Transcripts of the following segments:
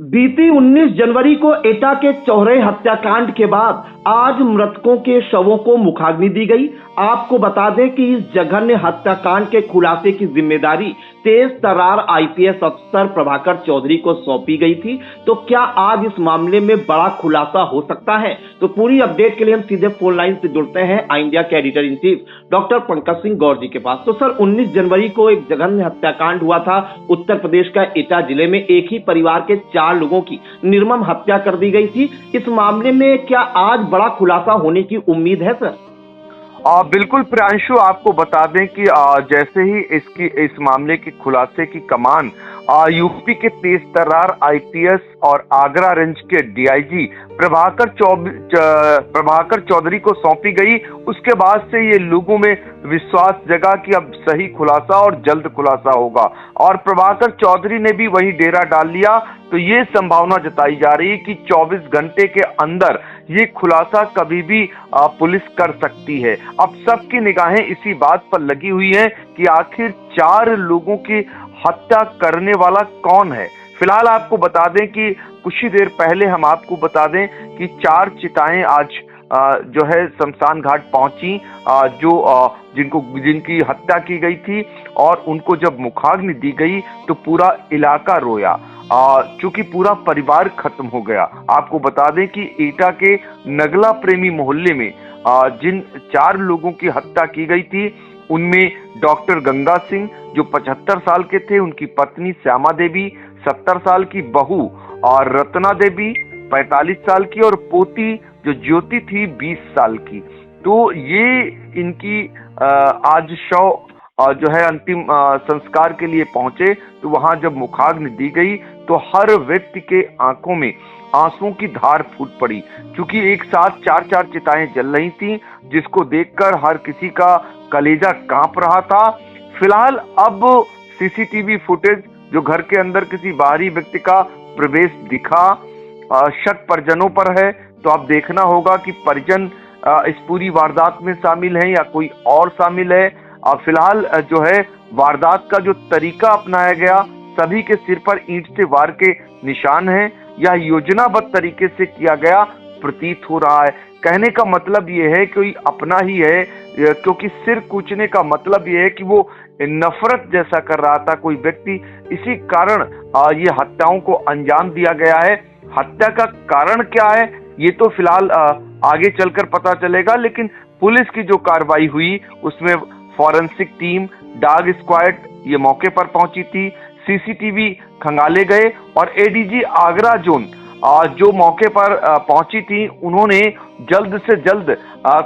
बीती 19 जनवरी को एटा के चौहरे हत्याकांड के बाद आज मृतकों के शवों को मुखाग्नि दी गई। आपको बता दें कि इस जघन्य हत्याकांड के खुलासे की जिम्मेदारी तेज तर्रार आईपीएस अफसर प्रभाकर चौधरी को सौंपी गई थी। तो क्या आज इस मामले में बड़ा खुलासा हो सकता है? तो पूरी अपडेट के लिए हम सीधे फोन लाइन से जुड़ते हैं आई इंडिया के editor in chief doctor Pankaj Singh Gaur ji के पास। तो सर, 19 जनवरी को एक जघन्य हत्याकांड हुआ था उत्तर प्रदेश का एटा जिले में। एक ही परिवार के 4 लोगों की निर्मम हत्या कर दी गई थी। इस मामले में क्या आज बड़ा खुलासा होने की उम्मीद है सर? बिल्कुल प्रियांशु, आपको बता दें कि जैसे ही इस मामले के खुलासे की कमान यूपी के तेज तर्रार आईपीएस और आगरा रेंज के डीआईजी प्रभाकर चौधरी को सौंपी गई, उसके बाद से ये लोगों में विश्वास जगा कि अब सही खुलासा और जल्द खुलासा होगा। और प्रभाकर चौधरी ने भी वही डेरा डाल लिया। तो ये संभावना जताई जा रही है कि 24 घंटे के अंदर ये खुलासा कभी भी पुलिस कर सकती है। अब सबकी निगाहें इसी बात पर लगी हुई हैं कि आखिर 4 लोगों की हत्या करने वाला कौन है। फिलहाल आपको बता दें कि कुछ ही देर पहले हम आपको बता दें कि 4 चिताएं आज जो है शमशान घाट पहुंची, जिनकी हत्या की गई थी। और उनको जब मुखाग्नि दी गई तो पूरा इलाका रोया, चूंकि पूरा परिवार खत्म हो गया। आपको बता दें कि एटा के नगला प्रेमी मोहल्ले में जिन 4 लोगों की हत्या की गई थी, उनमें डॉक्टर गंगा सिंह जो 75 साल के थे, उनकी पत्नी श्यामा देवी 70 साल की, बहू और रत्ना देवी 45 साल की, और पोती जो ज्योति थी 20 साल की। तो ये इनकी आज शव जो है अंतिम संस्कार के लिए पहुंचे। तो वहां जब मुखाग्नि दी गई तो हर व्यक्ति के आंखों में आंसुओं की धार फूट पड़ी, क्योंकि एक साथ 4 चिताएं जल रही थीं, जिसको देखकर हर किसी का कलेजा कांप रहा था। फिलहाल अब सीसीटीवी फुटेज जो घर के अंदर किसी बाहरी व्यक्ति का प्रवेश दिखा, शक परिजनों पर है। तो अब देखना होगा कि परिजन इस पूरी वारदात में शामिल हैं या कोई और शामिल है। फिलहाल जो है वारदात का जो तरीका अपनाया गया, सभी के सिर पर ईंट से वार के निशान हैं। यह योजनाबद्ध तरीके से किया गया प्रतीत हो रहा है। कहने का मतलब यह है कि कोई अपना ही है, क्योंकि सिर कूचने का मतलब यह है कि वो नफरत जैसा कर रहा था कोई व्यक्ति। इसी कारण ये हत्याओं को अंजाम दिया गया है। हत्या का कारण क्या है ये तो फिलहाल आगे चलकर पता चलेगा, लेकिन पुलिस की जो कार्रवाई हुई उसमें फॉरेंसिक टीम, डॉग स्क्वाड ये मौके पर पहुंची थी, सीसीटीवी खंगाले गए और एडीजी आगरा जोन जो मौके पर पहुंची थी, उन्होंने जल्द से जल्द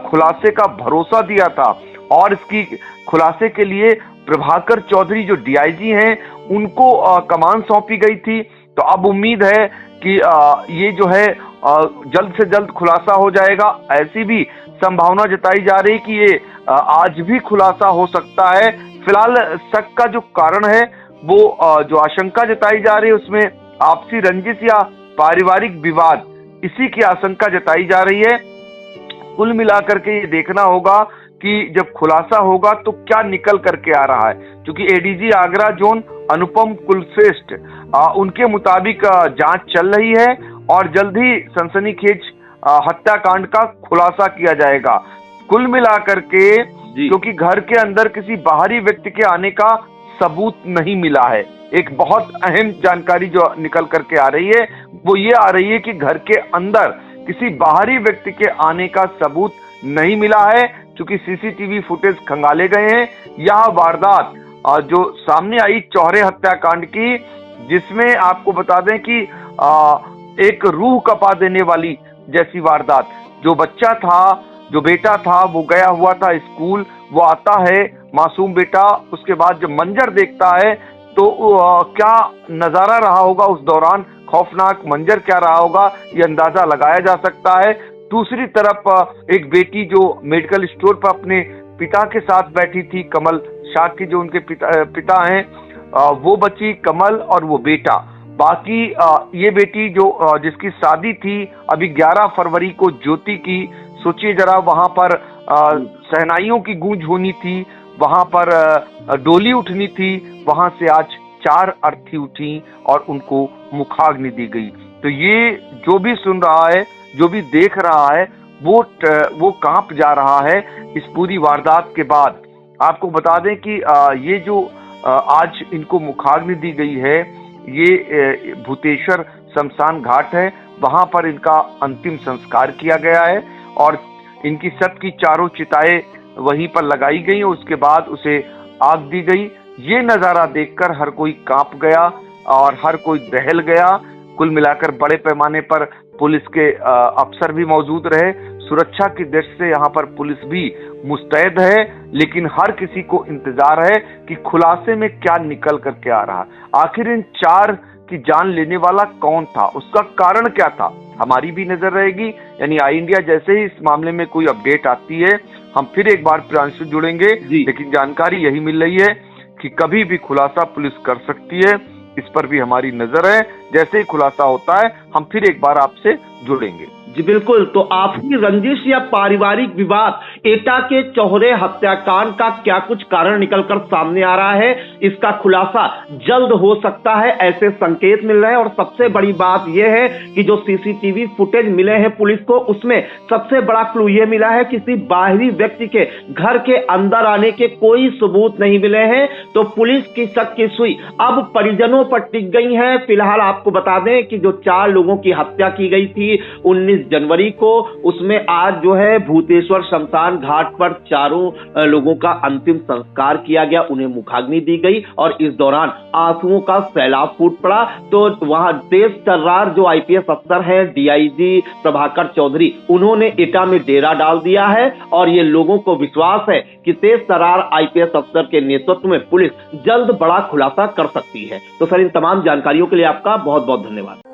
खुलासे का भरोसा दिया था। और इसकी खुलासे के लिए प्रभाकर चौधरी जो डीआईजी हैं, उनको कमान सौंपी गई थी। तो अब उम्मीद है कि ये जो है जल्द से जल्द खुलासा हो जाएगा। ऐसी भी संभावना जताई जा रही कि ये आज भी खुलासा हो सकता है। फिलहाल शक का जो कारण है वो जो आशंका जताई जा रही है उसमें आपसी रंजिश या पारिवारिक विवाद, इसी की आशंका जताई जा रही है। कुल मिलाकर के ये देखना होगा कि जब खुलासा होगा तो क्या निकल करके आ रहा है, क्योंकि एडीजी आगरा जोन अनुपम कुलश्रेष्ठ उनके मुताबिक जांच चल रही है और जल्द ही सनसनीखेज हत्याकांड का खुलासा किया जाएगा। कुल मिलाकर के क्योंकि घर के अंदर किसी बाहरी व्यक्ति के आने का सबूत नहीं मिला है, एक बहुत अहम जानकारी जो निकल करके आ रही है वो ये आ रही है कि घर के अंदर किसी बाहरी व्यक्ति के आने का सबूत नहीं मिला है, क्योंकि सीसीटीवी फुटेज खंगाले गए हैं। यह वारदात जो सामने आई चौहरे हत्याकांड की, जिसमें आपको बता दें कि एक रूह कपा देने वाली जैसी वारदात, जो बच्चा था, जो बेटा था, वो गया हुआ था स्कूल, वो आता है मासूम बेटा, उसके बाद जब मंजर देखता है तो क्या नजारा रहा होगा उस दौरान, खौफनाक मंजर क्या रहा होगा ये अंदाजा लगाया जा सकता है। दूसरी तरफ एक बेटी जो मेडिकल स्टोर पर अपने पिता के साथ बैठी थी, कमल शाक्य जो उनके पिता हैं, वो बची कमल और वो बेटा। बाकी ये बेटी जो जिसकी शादी थी अभी 11 फरवरी को ज्योति की, सोचिए जरा, वहां पर शहनाइयों की गूंज होनी थी, वहां पर डोली उठनी थी, वहां से आज 4 अर्थी उठी और उनको मुखाग्नि दी गई। तो ये जो भी सुन रहा है, जो भी देख रहा है, वो कांप जा रहा है इस पूरी वारदात के बाद। आपको बता दें कि ये जो आज इनको मुखाग्नि दी गई है, ये भूतेश्वर शमशान घाट है, वहां पर इनका अंतिम संस्कार किया गया है और इनकी सबकी चारों चिताएं वहीं पर लगाई गई और उसके बाद उसे आग दी गई। ये नजारा देखकर हर कोई कांप गया और हर कोई दहल गया। कुल मिलाकर बड़े पैमाने पर पुलिस के अफसर भी मौजूद रहे। सुरक्षा की दृष्टि से यहाँ पर पुलिस भी मुस्तैद है, लेकिन हर किसी को इंतजार है कि खुलासे में क्या निकल करके आ रहा। आखिर इन 4 की जान लेने वाला कौन था, उसका कारण क्या था, हमारी भी नजर रहेगी। यानी आई इंडिया जैसे ही इस मामले में कोई अपडेट आती है, हम फिर एक बार प्रियांशु जुड़ेंगे। लेकिन जानकारी यही मिल रही है कि कभी भी खुलासा पुलिस कर सकती है, इस पर भी हमारी नजर है। जैसे ही खुलासा होता है हम फिर एक बार आपसे जुड़ेंगे। जी बिल्कुल। तो आपकी रंजिश या पारिवारिक विवाद, एटा के चौहरे हत्याकांड का क्या कुछ कारण निकलकर सामने आ रहा है, इसका खुलासा जल्द हो सकता है, ऐसे संकेत मिल रहे हैं। और सबसे बड़ी बात यह है कि जो सीसीटीवी फुटेज मिले हैं पुलिस को, उसमें सबसे बड़ा क्लू यह मिला है किसी बाहरी व्यक्ति के घर के अंदर आने के कोई सबूत नहीं मिले हैं। तो पुलिस की शक की सुई अब परिजनों पर टिक गई है। फिलहाल आपको बता दें कि जो 4 लोगों की हत्या की गई थी 19 जनवरी को, उसमें आज जो है भूतेश्वर शमशान घाट पर 4 लोगों का अंतिम संस्कार किया गया, उन्हें मुखाग्नि दी गई और इस दौरान आंसुओं का सैलाब फूट पड़ा। तो वहां तेज तर्रार जो आईपीएस अफसर हैं, डीआईजी प्रभाकर चौधरी, उन्होंने एटा में डेरा डाल दिया है और ये लोगों को विश्वास है कि तेज तर्रार आईपीएस अफसर के नेतृत्व में पुलिस जल्द बड़ा खुलासा कर सकती है। तो सर, इन तमाम जानकारियों के लिए आपका बहुत बहुत धन्यवाद।